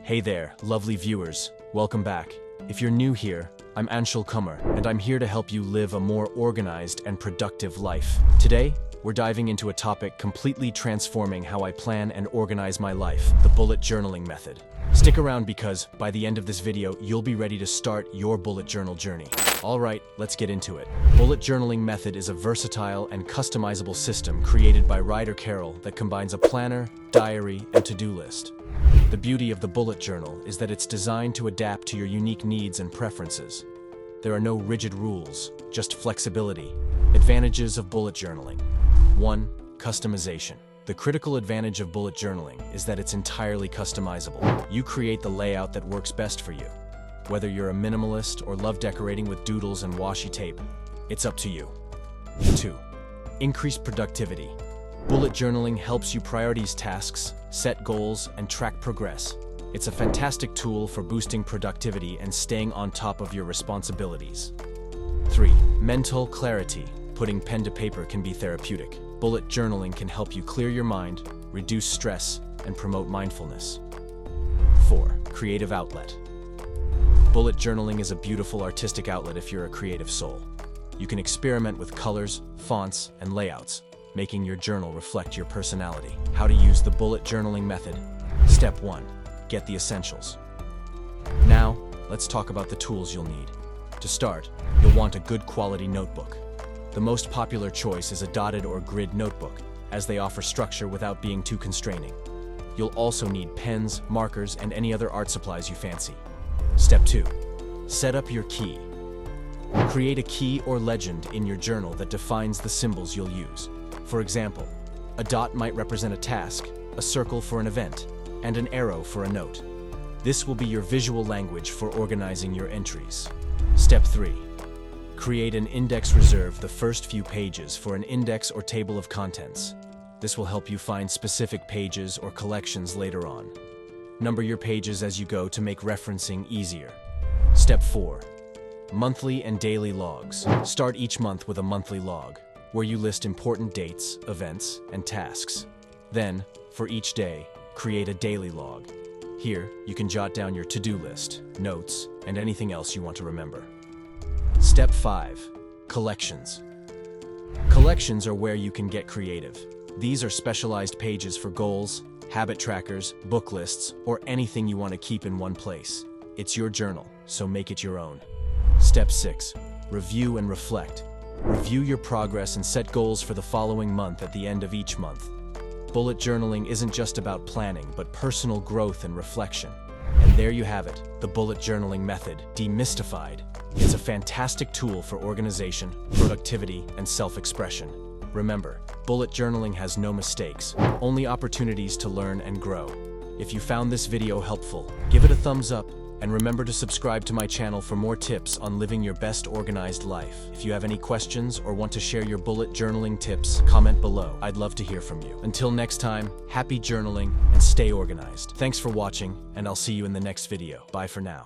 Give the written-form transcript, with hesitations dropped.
Hey there, lovely viewers. Welcome back. If you're new here, I'm Anshul Kumar, and I'm here to help you live a more organized and productive life. Today, we're diving into a topic completely transforming how I plan and organize my life, the bullet journaling method. Stick around because, by the end of this video, you'll be ready to start your bullet journal journey. Alright, let's get into it. Bullet journaling method is a versatile and customizable system created by Ryder Carroll that combines a planner, diary, and to-do list. The beauty of the bullet journal is that it's designed to adapt to your unique needs and preferences. There are no rigid rules, just flexibility. Advantages of bullet journaling. 1. Customization. The critical advantage of bullet journaling is that it's entirely customizable. You create the layout that works best for you. Whether you're a minimalist or love decorating with doodles and washi tape, it's up to you. 2. Increased productivity. Bullet journaling helps you prioritize tasks, set goals, and track progress. It's a fantastic tool for boosting productivity and staying on top of your responsibilities. 3. Mental clarity. Putting pen to paper can be therapeutic. Bullet journaling can help you clear your mind, reduce stress, and promote mindfulness. 4. Creative outlet. Bullet journaling is a beautiful artistic outlet if you're a creative soul. You can experiment with colors, fonts, and layouts, making your journal reflect your personality. How to use the bullet journaling method. Step 1. Get the essentials. Now, let's talk about the tools you'll need. To start, you'll want a good quality notebook. The most popular choice is a dotted or grid notebook, as they offer structure without being too constraining. You'll also need pens, markers, and any other art supplies you fancy. Step 2. Set up your key. Create a key or legend in your journal that defines the symbols you'll use. For example, a dot might represent a task, a circle for an event, and an arrow for a note. This will be your visual language for organizing your entries. Step 3. Create an index. Reserve the first few pages for an index or table of contents. This will help you find specific pages or collections later on. Number your pages as you go to make referencing easier. Step 4. Monthly and daily logs. Start each month with a monthly log, where you list important dates, events, and tasks. Then, for each day, create a daily log. Here, you can jot down your to-do list, notes, and anything else you want to remember. Step 5. Collections. Collections are where you can get creative. These are specialized pages for goals, habit trackers, book lists, or anything you want to keep in one place. It's your journal, so make it your own. Step 6. Review and reflect. Review your progress and set goals for the following month at the end of each month. Bullet journaling isn't just about planning, but personal growth and reflection. And there you have it, the bullet journaling method, demystified. It's a fantastic tool for organization, productivity, and self-expression. Remember, bullet journaling has no mistakes, only opportunities to learn and grow. If you found this video helpful, give it a thumbs up, and remember to subscribe to my channel for more tips on living your best organized life. If you have any questions or want to share your bullet journaling tips, comment below. I'd love to hear from you. Until next time, happy journaling and stay organized. Thanks for watching, and I'll see you in the next video. Bye for now.